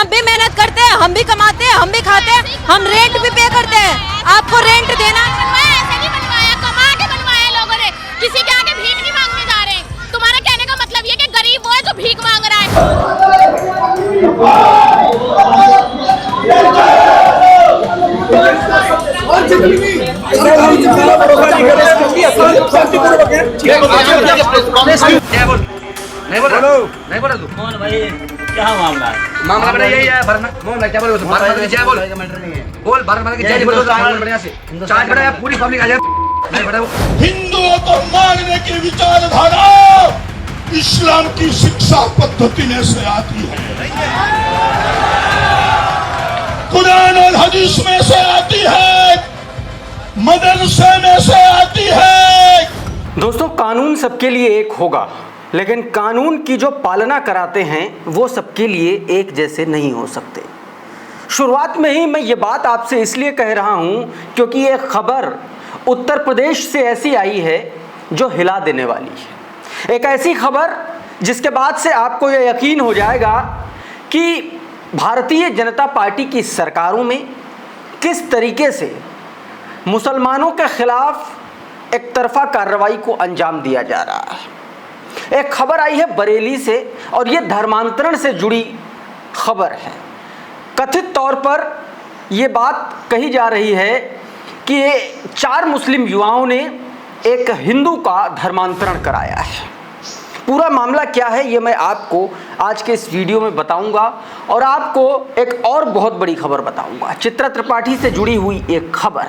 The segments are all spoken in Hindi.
हम भी मेहनत करते हैं, हम भी कमाते हैं, हम भी खाते हैं, हम रेंट भी पे करते हैं। आपको रेंट देना ऐसे नहीं बनवाया, कमा के बनवाया लोगों ने, किसी के आगे भीख नहीं मांगने जा रहे। तुम्हारा कहने का मतलब ये कि गरीब वो है जो भीख मांग रहा नहीं बोला तू कौन भाई, क्या मामला है? मामला बड़ा यही है भरना मोहन क्या बोल भरना जय बोल बोल भरना की जय बोल बढ़िया से चार्ज बड़ा है पूरी पब्लिक आ जाए नहीं बड़ा हिंदुओं को मारने की विचारधारा इस्लाम की शिक्षा पद्धति में से आती है, कुरान और हदीस में से आती है, मदरसे में से आती है। दोस्तों, कानून सबके लिए एक होगा, लेकिन कानून की जो पालना कराते हैं वो सबके लिए एक जैसे नहीं हो सकते। शुरुआत में ही मैं ये बात आपसे इसलिए कह रहा हूँ क्योंकि ये खबर उत्तर प्रदेश से ऐसी आई है जो हिला देने वाली है। एक ऐसी खबर जिसके बाद से आपको ये यकीन हो जाएगा कि भारतीय जनता पार्टी की सरकारों में किस तरीके से मुसलमानों के खिलाफ एक तरफा कार्रवाई को अंजाम दिया जा रहा है। एक खबर आई है बरेली से और ये धर्मांतरण से जुड़ी खबर है। कथित तौर पर यह बात कही जा रही है कि ये 4 मुस्लिम युवाओं ने एक हिंदू का धर्मांतरण कराया है। पूरा मामला क्या है ये मैं आपको आज के इस वीडियो में बताऊंगा और आपको एक और बहुत बड़ी खबर बताऊंगा, चित्रा त्रिपाठी से जुड़ी हुई एक खबर।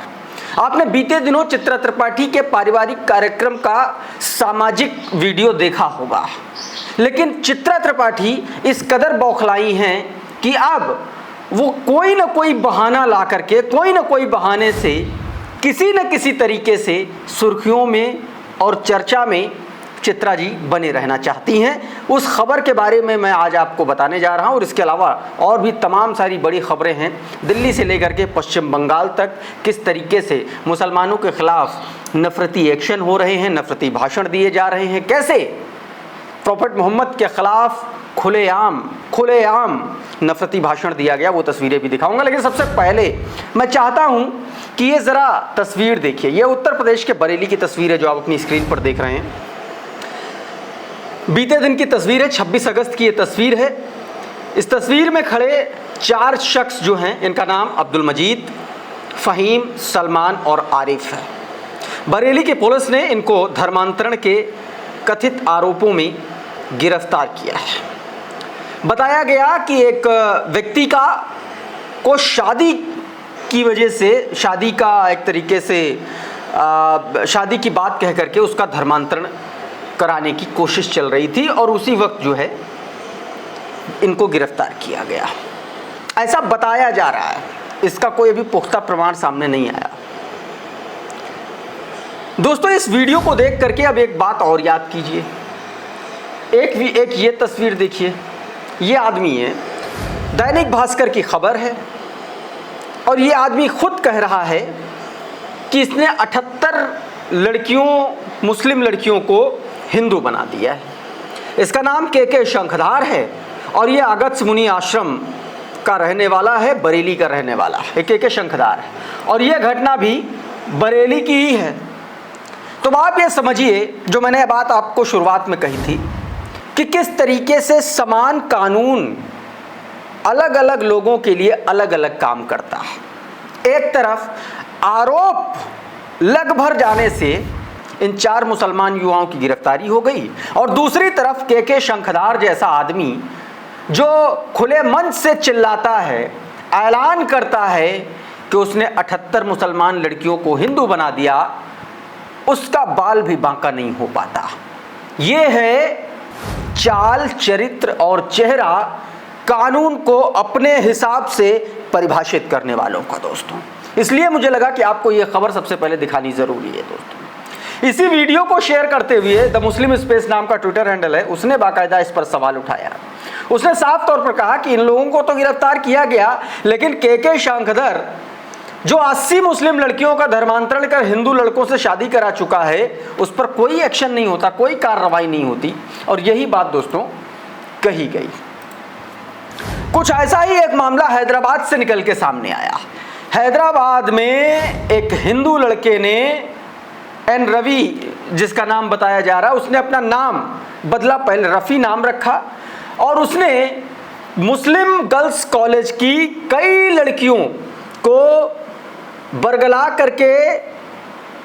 आपने बीते दिनों चित्रा त्रिपाठी के पारिवारिक कार्यक्रम का सामाजिक वीडियो देखा होगा, लेकिन चित्रा त्रिपाठी इस कदर बौखलाई हैं कि अब वो कोई ना कोई बहाना ला करके, कोई ना कोई बहाने से किसी न किसी तरीके से सुर्खियों में और चर्चा में चित्रा जी बने रहना चाहती हैं। उस खबर के बारे में मैं आज आपको बताने जा रहा हूं और इसके अलावा और भी तमाम सारी बड़ी खबरें हैं। दिल्ली से लेकर के पश्चिम बंगाल तक किस तरीके से मुसलमानों के खिलाफ नफरती एक्शन हो रहे हैं, नफरती भाषण दिए जा रहे हैं, कैसे प्रॉफेट मोहम्मद के खिलाफ खुलेआम नफरती भाषण दिया गया, वो तस्वीरें भी दिखाऊंगा। लेकिन सबसे पहले मैं चाहता हूं कि ये ज़रा तस्वीर देखिए। ये उत्तर प्रदेश के बरेली की तस्वीर है जो आप अपनी स्क्रीन पर देख रहे हैं। बीते दिन की तस्वीर है, 26 अगस्त की ये तस्वीर है। इस तस्वीर में खड़े 4 शख्स जो हैं, इनका नाम अब्दुल मजीद, फ़हीम, सलमान और आरिफ है। बरेली की पुलिस ने इनको धर्मांतरण के कथित आरोपों में गिरफ्तार किया है। बताया गया कि एक व्यक्ति को शादी की वजह से, शादी का एक तरीके से शादी की बात कह करके उसका धर्मांतरण कराने की कोशिश चल रही थी और उसी वक्त जो है इनको गिरफ्तार किया गया, ऐसा बताया जा रहा है। इसका कोई अभी पुख्ता प्रमाण सामने नहीं आया। दोस्तों, इस वीडियो को देख करके अब एक बात और याद कीजिए। एक ये तस्वीर देखिए। ये आदमी है, दैनिक भास्कर की खबर है और ये आदमी खुद कह रहा है कि इसने 78 लड़कियों, मुस्लिम लड़कियों को हिंदू बना दिया है। इसका नाम के शंखधार है और ये अगस्त्य मुनि आश्रम का रहने वाला है, बरेली का रहने वाला है, के शंखधार है और ये घटना भी बरेली की ही है। तो आप ये समझिए, जो मैंने बात आपको शुरुआत में कही थी कि किस तरीके से समान कानून अलग अलग लोगों के लिए अलग अलग काम करता है। एक तरफ आरोप लग भर जाने से इन 4 मुसलमान युवाओं की गिरफ्तारी हो गई और दूसरी तरफ के शंखधार जैसा आदमी जो खुले मंच से चिल्लाता है, ऐलान करता है कि उसने 78 मुसलमान लड़कियों को हिंदू बना दिया, उसका बाल भी बांका नहीं हो पाता। ये है चाल, चरित्र और चेहरा कानून को अपने हिसाब से परिभाषित करने वालों का। दोस्तों, इसलिए मुझे लगा कि आपको यह खबर सबसे पहले दिखानी जरूरी है। दोस्तों, इसी वीडियो को शेयर करते हुए द मुस्लिम स्पेस नाम का ट्विटर हैंडल है, उसने बाकायदा इस पर सवाल उठाया। उसने साफ तौर पर कहा कि इन लोगों को तो गिरफ्तार किया गया, लेकिन के शंखधर जो 80 मुस्लिम लड़कियों का धर्मांतरण कर हिंदू लड़कों से शादी करा चुका है, उस पर कोई एक्शन नहीं होता, कोई कार्रवाई नहीं होती। और यही बात दोस्तों कही गई। कुछ ऐसा ही एक मामला हैदराबाद से निकल के सामने आया। हैदराबाद में एक हिंदू लड़के ने एन रवि, जिसका नाम बताया जा रहा है, उसने अपना नाम बदला, पहले रफ़ी नाम रखा और उसने मुस्लिम गर्ल्स कॉलेज की कई लड़कियों को बरगला करके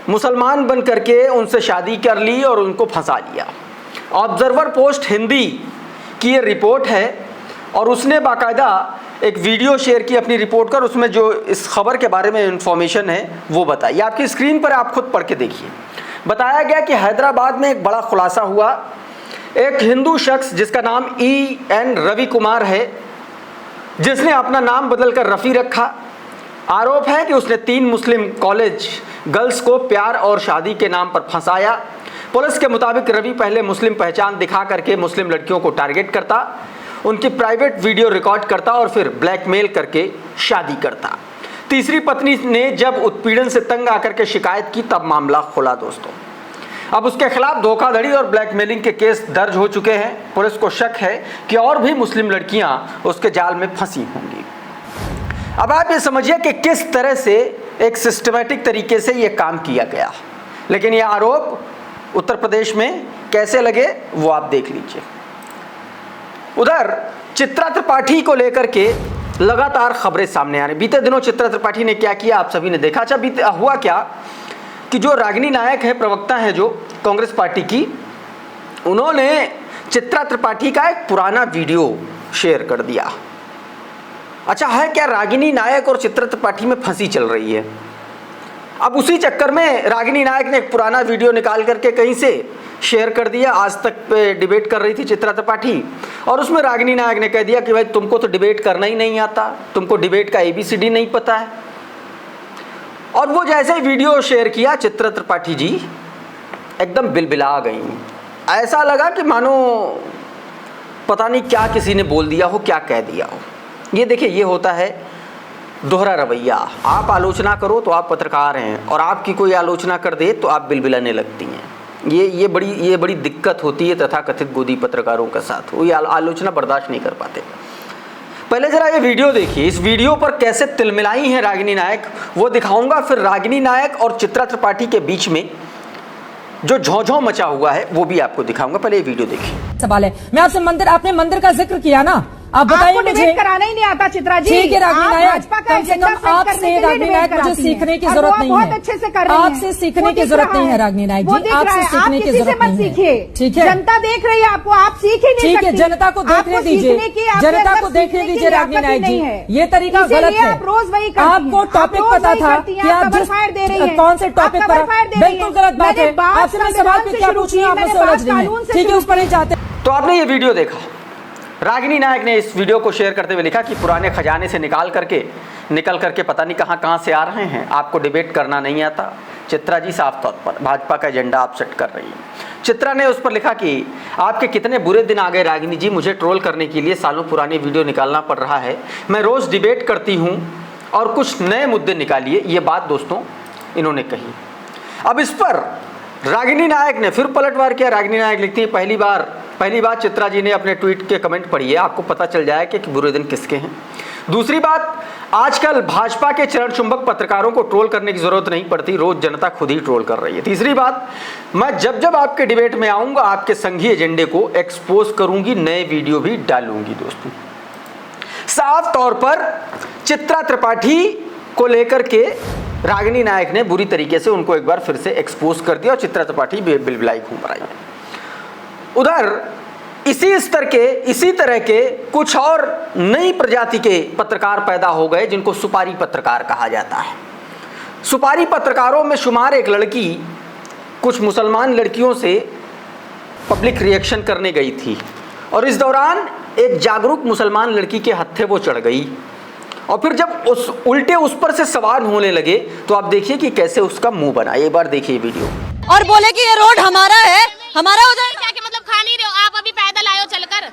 मुसलमान बन करके उनसे शादी कर ली और उनको फंसा लिया। ऑब्जर्वर पोस्ट हिंदी की ये रिपोर्ट है और उसने बाकायदा एक वीडियो शेयर की अपनी रिपोर्ट कर, उसमें जो इस खबर के बारे में इंफॉर्मेशन है वो बताई। आपकी स्क्रीन पर आप खुद पढ़ के देखिए। बताया गया कि हैदराबाद में एक बड़ा खुलासा हुआ। एक हिंदू शख्स जिसका नाम EN रवि कुमार है, जिसने अपना नाम बदलकर रफ़ी रखा, आरोप है कि उसने 3 मुस्लिम कॉलेज गर्ल्स को प्यार और शादी के नाम पर फंसाया। पुलिस के मुताबिक रवि पहले मुस्लिम पहचान दिखा करके मुस्लिम लड़कियों को टारगेट करता, उनकी प्राइवेट वीडियो रिकॉर्ड करता और फिर ब्लैकमेल करके शादी करता। तीसरी पत्नी ने जब उत्पीड़न से तंग आकर के शिकायत की तब मामला खुला दोस्तों। अब उसके खिलाफ धोखाधड़ी और ब्लैकमेलिंग के केस दर्ज हो चुके हैं। पुलिस को शक है कि और भी मुस्लिम लड़कियां उसके जाल में फंसी होंगी। अब आप ये समझिए कि किस तरह से एक सिस्टमैटिक तरीके से ये काम किया गया। लेकिन ये आरोप उत्तर प्रदेश में कैसे लगे वो आप देख लीजिए। उधर चित्रा त्रिपाठी को लेकर के लगातार खबरें सामने आ रही। बीते दिनों चित्रा त्रिपाठी ने क्या किया आप सभी ने देखा। अच्छा, हुआ क्या कि जो रागिनी नायक है, प्रवक्ता है जो कांग्रेस पार्टी की, उन्होंने चित्रा त्रिपाठी का एक पुराना वीडियो शेयर कर दिया। अच्छा, है क्या रागिनी नायक और चित्रा त्रिपाठी में फंसी चल रही है। अब उसी चक्कर में रागिनी नायक ने एक पुराना वीडियो निकाल करके कहीं से शेयर कर दिया। आज तक पे डिबेट कर रही थी चित्रा त्रिपाठी और उसमें रागिनी नायक ने कह दिया कि भाई तुमको तो डिबेट करना ही नहीं आता, तुमको डिबेट का ABCD नहीं पता है। और वो जैसे ही वीडियो शेयर किया, चित्रा त्रिपाठी जी एकदम बिलबिला गई। ऐसा लगा कि मानो पता नहीं क्या किसी ने बोल दिया हो, क्या कह दिया हो। ये देखिए, ये होता है दोहरा रवैया। आप आलोचना करो तो आप पत्रकार हैं और आपकी कोई आलोचना कर दे तो आप बिलबिलाने लगती हैं। ये बड़ी दिक्कत होती है तथाकथित गोदी पत्रकारों के साथ। वो ये आलोचना बर्दाश्त नहीं कर पाते। पहले जरा ये वीडियो देखिए। इस वीडियो पर कैसे तिलमिलाई हैं रागिनी नायक वो दिखाऊंगा। फिर रागिनी नायक और चित्रा त्रिपाठी के बीच में जो झोंझों मचा हुआ है वो भी आपको दिखाऊंगा। पहले ये वीडियो देखिए। सवाल है, मैं आपसे आपने मंदिर का जिक्र किया ना, आप बताइए मुझे। कराना ही नहीं आता चित्रा जी। ठीक है रागिनी नायक, कम से कम आपसे रागिनी नायक मुझे सीखने की जरूरत नहीं है। अच्छे से कर रही हैं। आपसे सीखने की जरूरत नहीं है रागिनी नायक जी, आपसे सीखने की जरूरत नहीं है। ठीक है, जनता देख रही है आपको, आप सीख ही नहीं सकती। ठीक है, जनता को देखने दीजिए, जनता को देखने दीजिए रागिनी नायक जी। ये तरीका गलत है। रोज वही आपको टॉपिक पता था कि आप जिस कौन से टॉपिक पर, बिल्कुल गलत बात है। आपसे मैं सवाल पे क्या पूछ रही हूँ, आप मुझसे उलझ रही हैं। ठीक है, उस पर नहीं चाहते। तो आपने ये वीडियो देखा। रागिनी नायक ने इस वीडियो को शेयर करते हुए लिखा कि पुराने खजाने से निकल करके पता नहीं कहां से आ रहे हैं। आपको डिबेट करना नहीं आता। चित्रा जी साफ तौर पर भाजपा का एजेंडा आप सेट कर रही हैं। चित्रा ने उस पर लिखा कि आपके कितने बुरे दिन आ गए रागिनी जी, मुझे ट्रोल करने के लिए सालों पुराने वीडियो निकालना पड़ रहा है। मैं रोज़ डिबेट करती हूँ और कुछ नए मुद्दे निकालिए। ये बात दोस्तों इन्होंने कही। अब इस पर रागिनी नायक ने फिर पलटवार किया। रागिनी नायक लिखती है, पहली बात चित्रा जी ने अपने ट्वीट के कमेंट पढ़िए, आपको पता चल जाएगा कि बुरे दिन किसके हैं। दूसरी बात, आजकल भाजपा के चरण चुंबक पत्रकारों को ट्रोल करने की जरूरत नहीं पड़ती, रोज जनता खुद ही ट्रोल कर रही है। तीसरी बात, मैं जब आपके डिबेट में आऊंगा आपके संघीय एजेंडे को एक्सपोज करूंगी, नए वीडियो भी डालूंगी। दोस्तों, साफ तौर पर चित्रा त्रिपाठी को लेकर के रागिनी नायक ने बुरी तरीके से उनको एक बार फिर से एक्सपोज कर दिया और चित्रा त्रिपाठी बिलबिलाई घूम रही है। उधर इसी तरह के कुछ और नई प्रजाति के पत्रकार पैदा हो गए जिनको सुपारी पत्रकार कहा जाता है। सुपारी पत्रकारों में शुमार एक लड़की कुछ मुसलमान लड़कियों से पब्लिक रिएक्शन करने गई थी और इस दौरान एक जागरूक मुसलमान लड़की के हत्थे वो चढ़ गई और फिर जब उस पर से सवाल होने लगे तो आप देखिए कि कैसे उसका मुंह बना। एक बार देखिए वीडियो। और बोले कि ये रोड हमारा है, हमारा हो जाए। क्या मतलब खा नहीं रहे हो आप, अभी पैदल आए हो चलकर।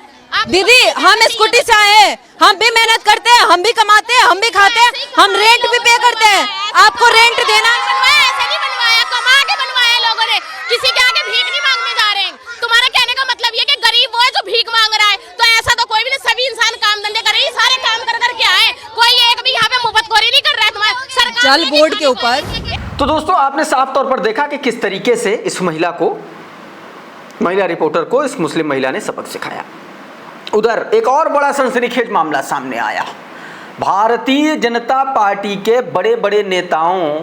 दीदी हम स्कूटी से आए हैं, हम भी मेहनत करते हैं, हम भी कमाते हैं, हम भी खाते हैं, हम रेंट भी पे करते हैं। आपको रेंट देना ऐसे नहीं बनवाया, कमा के बनवाया लोगों ने। किसी के आगे भीख नहीं मांगने जा रहे हैं। तुम्हारा कहने का मतलब ये कि गरीब वो है जो भीख मांग रहा है, तो ऐसा तो कोई भी नहीं। सभी इंसान काम धंधे कर रहे हैं, सारे जल बोर्ड के ऊपर। तो दोस्तों आपने साफ तौर पर देखा कि किस तरीके से इस महिला रिपोर्टर को इस मुस्लिम महिला ने सबक सिखाया। उधर एक और बड़ा सनसनीखेज मामला सामने आया। भारतीय जनता पार्टी के बड़े बड़े नेताओं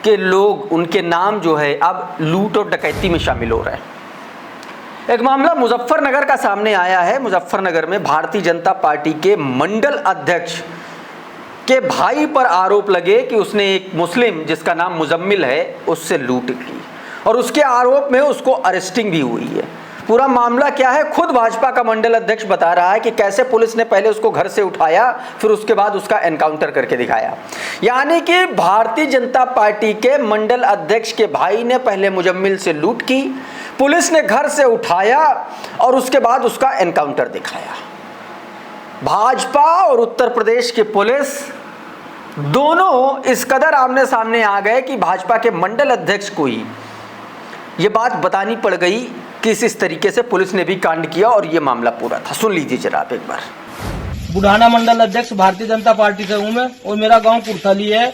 के लोग, उनके नाम जो है अब लूट और डकैती में शामिल हो रहे हैं। एक मामला मुजफ्फरनगर का सामने आया है। मुजफ्फरनगर में भारतीय जनता पार्टी के मंडल अध्यक्ष के भाई पर आरोप लगे कि उसने एक मुस्लिम जिसका नाम मुजम्मिल है उससे लूट की, और उसके आरोप में उसको अरेस्टिंग भी हुई है। पूरा मामला क्या है, खुद भाजपा का मंडल अध्यक्ष बता रहा है कि कैसे पुलिस ने पहले उसको घर से उठाया, फिर उसके बाद उसका एनकाउंटर करके दिखाया। यानी कि भारतीय जनता पार्टी के मंडल अध्यक्ष के भाई ने पहले मुजम्मिल से लूट की, पुलिस ने घर से उठाया और उसके बाद उसका एनकाउंटर दिखाया। भाजपा और उत्तर प्रदेश की पुलिस दोनों इस कदर आमने सामने आ गए कि भाजपा के मंडल अध्यक्ष को ही ये बात बतानी पड़ गई कि इस तरीके से पुलिस ने भी कांड किया और ये मामला पूरा था। सुन लीजिए जरा आप एक बार। बुढ़ाना मंडल अध्यक्ष भारतीय जनता पार्टी से हूँ मैं, और मेरा गांव कुर्थली है।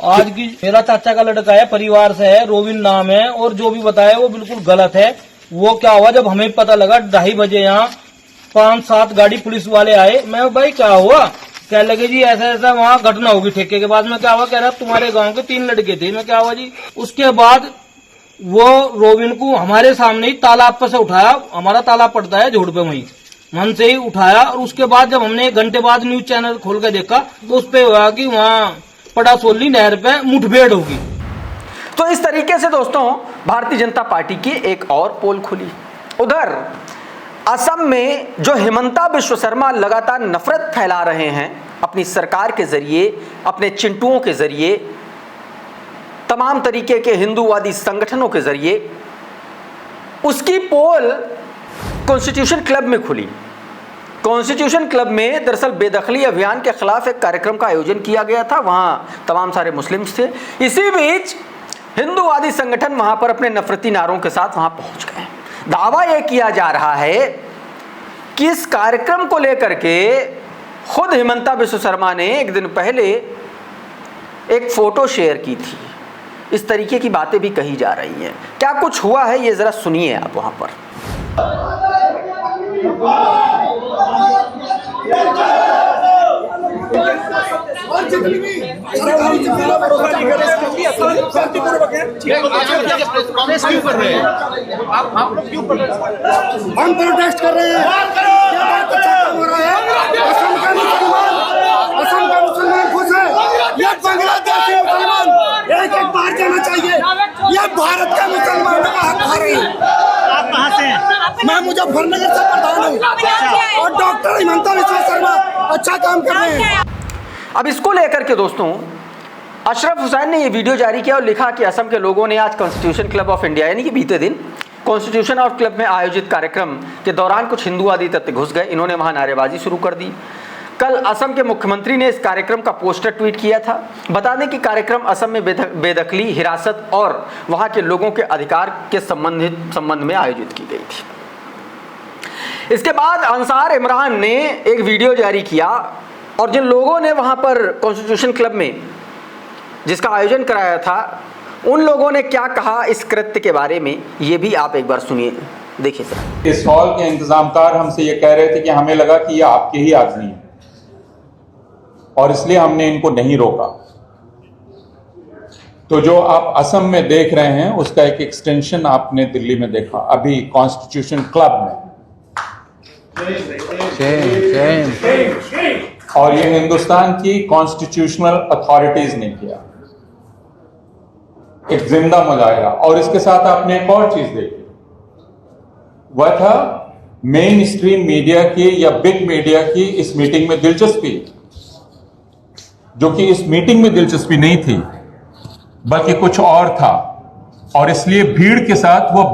आज की मेरा चाचा का लड़का है, परिवार से है, रोविन नाम है, और जो भी बताया वो बिल्कुल गलत है। वो क्या हुआ, जब हमें पता लगा 2:30 बजे यहाँ 5-7 गाड़ी पुलिस वाले आए। मैं भाई क्या हुआ, क्या लगे जी ऐसा ऐसा वहाँ घटना होगी ठेके के बाद। में क्या हुआ, कह रहा तुम्हारे गाँव के 3 लड़के थे। मैं क्या हुआ जी, उसके बाद वो रोविन को हमारे सामने ही तालाब पर से उठाया। हमारा तालाब पड़ता है झोड़ पे, वहीं मन से ही उठाया। और उसके बाद जब हमने 1 घंटे बाद न्यूज चैनल खोल कर देखा तो उस पे हुआ कि वहाँ पड़ासोली नहर पे मुठभेड़ होगी। तो इस तरीके से दोस्तों भारतीय जनता पार्टी की एक और पोल खुली। उधर असम में जो हिमंता बिश्व शर्मा लगातार नफरत फैला रहे हैं अपनी सरकार के जरिए, अपने चिंटुओं के जरिए, तमाम तरीके के हिंदूवादी संगठनों के जरिए, उसकी पोल कॉन्स्टिट्यूशन क्लब में खुली। कॉन्स्टिट्यूशन क्लब में दरअसल बेदखली अभियान के खिलाफ एक कार्यक्रम का आयोजन किया गया था। वहां तमाम सारे मुस्लिम्स थे। इसी बीच हिंदूवादी संगठन वहां पर अपने नफरती नारों के साथ वहां पहुंच गए। दावा यह किया जा रहा है कि इस कार्यक्रम को लेकर के खुद हिमंता बिश्व शर्मा ने एक दिन पहले एक फोटो शेयर की थी। इस तरीके की बातें भी कही जा रही हैं। क्या कुछ हुआ है ये जरा सुनिए आप वहां पर। हम प्रोटेस्ट कर रहे हैं। असम का मुसलमान खुश है, ये बांग्लादेश के मुसलमान एक बार जाना चाहिए। ये भारत के मुसलमानों का हक खा रहे हैं। आप कहाँ से हैं? मैं मुजफ्फरनगर से प्रधान हूँ, और डॉक्टर हिमंता बिश्व शर्मा अच्छा काम कर रहे हैं। अब इसको लेकर के दोस्तों अशरफ हुसैन ने ये वीडियो जारी किया और लिखा कि असम के लोगों ने आज कॉन्स्टिट्यूशन क्लब ऑफ इंडिया यानी कि बीते दिन कॉन्स्टिट्यूशन ऑफ क्लब में आयोजित कार्यक्रम के दौरान कुछ हिंदूवादी तत्व घुस गए। इन्होंने वहां नारेबाजी शुरू कर दी। कल असम के मुख्यमंत्री ने इस कार्यक्रम का पोस्टर ट्वीट किया था। बता दें कि कार्यक्रम असम में बेदखली, हिरासत और वहां के लोगों के अधिकार के संबंध में आयोजित की गई थी। इसके बाद अंसार इमरान ने एक वीडियो जारी किया और जिन लोगों ने वहां पर कॉन्स्टिट्यूशन क्लब में जिसका आयोजन कराया था उन लोगों ने क्या कहा इस कृत्य के बारे में, ये भी आप एक बार सुनिए, देखिए सर। इस हॉल के इंतजामकार हमसे ये कह रहे थे कि हमें लगा कि ये आपके ही आदमी है और इसलिए हमने इनको नहीं रोका। तो जो आप असम में देख रहे हैं उसका एक एक्सटेंशन आपने दिल्ली में देखा अभी कॉन्स्टिट्यूशन क्लब में। और ये हिंदुस्तान की कॉन्स्टिट्यूशनल अथॉरिटीज ने किया, एक जिंदा मुजाहिरा। और इसके साथ आपने एक और चीज देखी, वह था मेन स्ट्रीम मीडिया की या बिग मीडिया की इस मीटिंग में दिलचस्पी, जो कि इस मीटिंग में दिलचस्पी नहीं थी बल्कि कुछ और था, और इसलिए भीड़ के साथ वो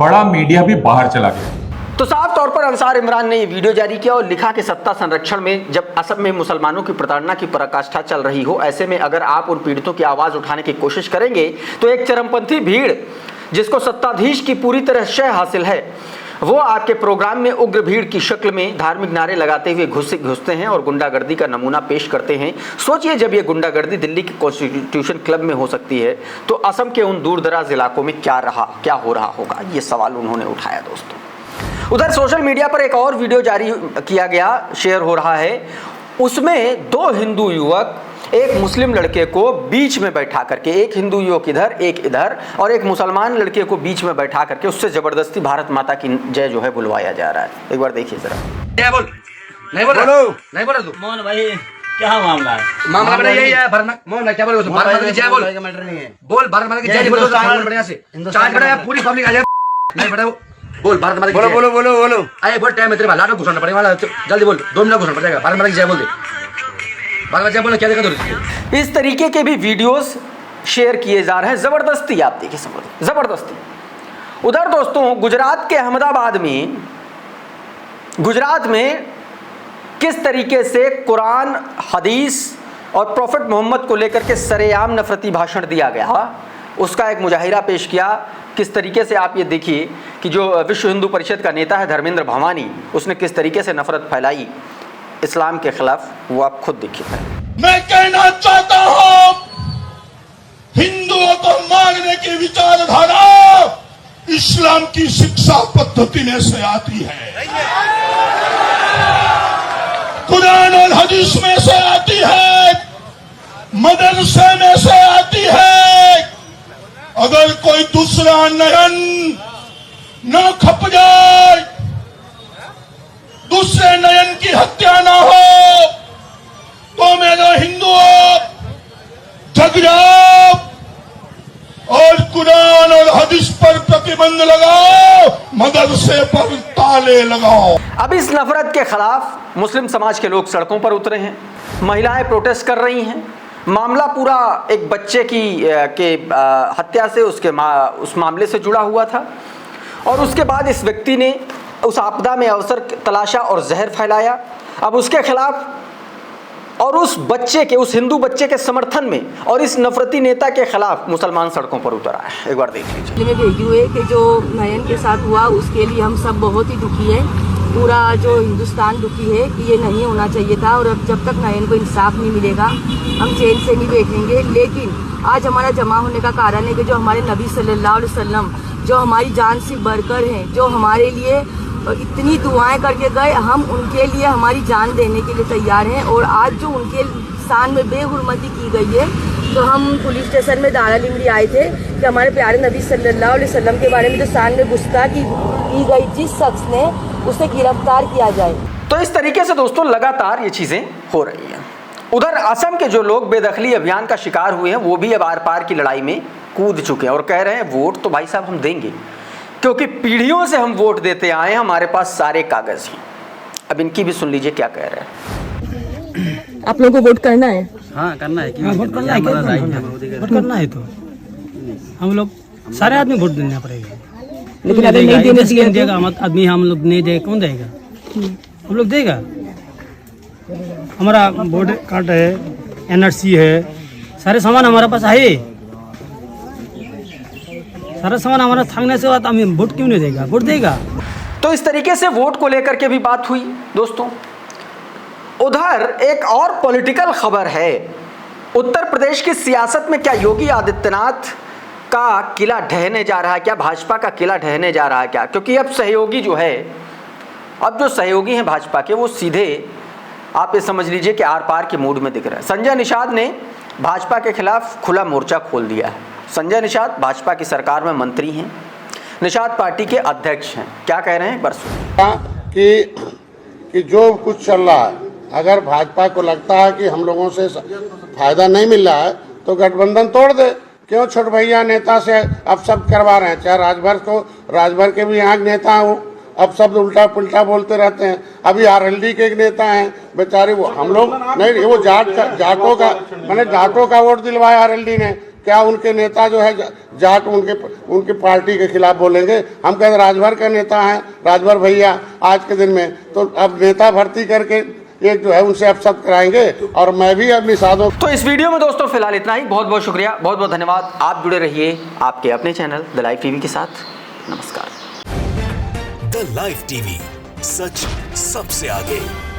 बड़ा मीडिया भी बाहर चला गया। तो साफ तौर पर अंसार इमरान ने ये वीडियो जारी किया और लिखा कि सत्ता संरक्षण में जब असम में मुसलमानों की प्रताड़ना की पराकाष्ठा चल रही हो, ऐसे में अगर आप उन पीड़ितों की आवाज उठाने की कोशिश करेंगे तो एक चरमपंथी भीड़ जिसको सत्ताधीश की पूरी तरह शय हासिल है वो आपके प्रोग्राम में उग्र भीड़ की शक्ल में धार्मिक नारे लगाते हुए घुसते हैं और गुंडागर्दी का नमूना पेश करते हैं। सोचिए, जब ये गुंडागर्दी दिल्ली के कॉन्स्टिट्यूशन क्लब में हो सकती है तो असम के उन दूर दराज इलाकों में क्या हो रहा होगा, ये सवाल उन्होंने उठाया दोस्तों। उधर सोशल मीडिया पर एक और वीडियो जारी किया गया, शेयर हो रहा है। उसमें 2 हिंदू युवक एक मुस्लिम लड़के को बीच में बैठा करके, एक हिंदू युवक इधर एक इधर, और एक मुसलमान लड़के को बीच में बैठा करके उससे जबरदस्ती भारत माता की जय जो है बुलवाया जा रहा है। एक बार देखिए जरा। क्या बोल? नहीं बोल तू। मोहन भाई क्या मामला है? मामला बड़ा यही है। मोहन क्या बोल? भारत माता की जय बोल। बोल भारत माता की जय बोल। बढ़िया से चार्ज बड़ा पूरी पब्लिक आ जाए। नहीं बड़ा बोल भारत माता की जय। बोलो। अरे बहुत टाइम है तेरे पास, लाडो घुसना पड़ेगा वाला, जल्दी बोल, 2 मिनट घुसना पड़ेगा। भारत माता की जय बोल दे। क्या देखा? इस तरीके के भी वीडियोस शेयर किए जा रहे हैं, जबरदस्ती। आप देखिए, समझ जबरदस्ती। उधर दोस्तों गुजरात के अहमदाबाद में किस तरीके से कुरान, हदीस और प्रॉफिट मोहम्मद को लेकर के सरेआम नफरती भाषण दिया गया, उसका एक मुजाहिरा पेश किया। किस तरीके से, आप ये देखिए कि जो विश्व हिंदू परिषद का नेता है धर्मेंद्र भवानी, उसने किस तरीके से नफरत फैलाई इस्लाम के खिलाफ, वो आप खुद देखिए। मैं कहना चाहता हूं, हिंदुओं को मारने की विचारधारा इस्लाम की शिक्षा पद्धति में से आती है, कुरान और हदीस में से आती है, मदरसे में से आती है। अगर कोई दूसरा नयन न खप जाए, दूसरे नयन की हत्या ना हो, तो मेरे हिंदुओं जग जाओ और कुरान और हदीस पर प्रतिबंध लगाओ, मदरसे पर ताले लगाओ। अब इस नफरत के खिलाफ मुस्लिम समाज के लोग सड़कों पर उतरे हैं, महिलाएं प्रोटेस्ट कर रही हैं। मामला पूरा एक बच्चे की हत्या से, उस मामले से जुड़ा हुआ था, और उसके बाद इस व्यक्ति ने उस आपदा में अवसर तलाशा और जहर फैलाया। अब उसके खिलाफ और उस हिंदू बच्चे के समर्थन में और इस नफरती नेता के खिलाफ मुसलमान सड़कों पर उतर आए। एक बार देख लीजिए। में भेजी हुए कि जो नयन के साथ हुआ उसके लिए हम सब बहुत ही दुखी है, पूरा जो हिंदुस्तान दुखी है कि ये नहीं होना चाहिए था, और अब जब तक नयन को इंसाफ नहीं मिलेगा हम चैन से नहीं बैठेंगे। लेकिन आज हमारा जमा होने का कारण है कि जो हमारे नबी सल्लल्लाहु अलैहि वसल्लम, जो हमारी जान से बढ़कर हैं, जो हमारे लिए इतनी दुआएं करके गए, हम उनके लिए हमारी जान देने के लिए तैयार हैं। और आज जो उनके शान में बेहुरमती की गई है, तो हम पुलिस स्टेशन में दारा लिमड़ी आए थे कि हमारे प्यारे नबी सल्लल्लाहु अलैहि वसल्लम के बारे में जो शान में गुस्ताखी की गई, जिस शख्स ने, उसे गिरफ्तार किया जाए। तो इस तरीके से दोस्तों लगातार ये चीजें हो रही हैं। उधर असम के जो लोग बेदखली अभियान का शिकार हुए हैं, वो भी अब आर पार की लड़ाई में कूद चुके हैं और कह रहे हैं वोट तो भाई साहब हम देंगे, क्योंकि पीढ़ियों से हम वोट देते आए हैं, हमारे पास सारे कागज हैं। अब इनकी भी सुन लीजिए क्या कह रहे हैं। आप लोगों को वोट करना है? हाँ करना है, वोट करना है, वोट करना है। तो हम लोग सारे आदमी वोट देना पड़ेगा, लेकिन अगर नहीं देने देगा आदमी, हम लोग नहीं देगा, कौन देगा? हम लोग देगा। हमारा वोटर कार्ड है, NRC है, सारे सामान हमारे पास है। सारा सामान हमारा थांगने से बाद हमें वोट क्यों नहीं देगा? वोट देगा। तो इस तरीके से वोट को लेकर के भी बात हुई दोस्तों। उधर एक और पॉलिटिकल खबर है। उत्तर प्रदेश की सियासत में क्या योगी आदित्यनाथ का किला ढहने जा रहा है क्या? भाजपा का किला ढहने जा रहा है क्या? क्योंकि अब सहयोगी जो है, अब जो सहयोगी हैं भाजपा के, वो सीधे आप ये समझ लीजिए कि आर पार के मूड में दिख रहे हैं। संजय निषाद ने भाजपा के खिलाफ खुला मोर्चा खोल दिया है। संजय निषाद भाजपा की सरकार में मंत्री हैं, निषाद पार्टी के अध्यक्ष हैं। क्या कह रहे हैं एक बार सुनिए। कि जो कुछ चल रहा है, अगर भाजपा को लगता है कि हम लोगों से फायदा नहीं मिल रहा है तो गठबंधन तोड़ दे। क्यों छोट भैया नेता से अब सब करवा रहे हैं? चाहे राजभर के भी यहाँ नेता हो, अब सब उल्टा पुल्टा बोलते रहते हैं। अभी RLD के एक नेता हैं बेचारे, वो हम लोग नहीं, वो जाटों का वोट दिलवाया RLD ने। क्या उनके नेता जो है जाट उनके पार्टी के खिलाफ बोलेंगे? हम कहते राजभर का नेता है, राजभर भैया आज के दिन में, तो अब नेता भर्ती करके एक जो है उनसे अपशब्द कराएंगे। और मैं भी अब निषादों। तो इस वीडियो में दोस्तों फिलहाल इतना ही। बहुत बहुत शुक्रिया, बहुत बहुत धन्यवाद। आप जुड़े रहिए आपके अपने चैनल द लाइव टीवी के साथ। नमस्कार। द लाइव टीवी, सच सबसे आगे।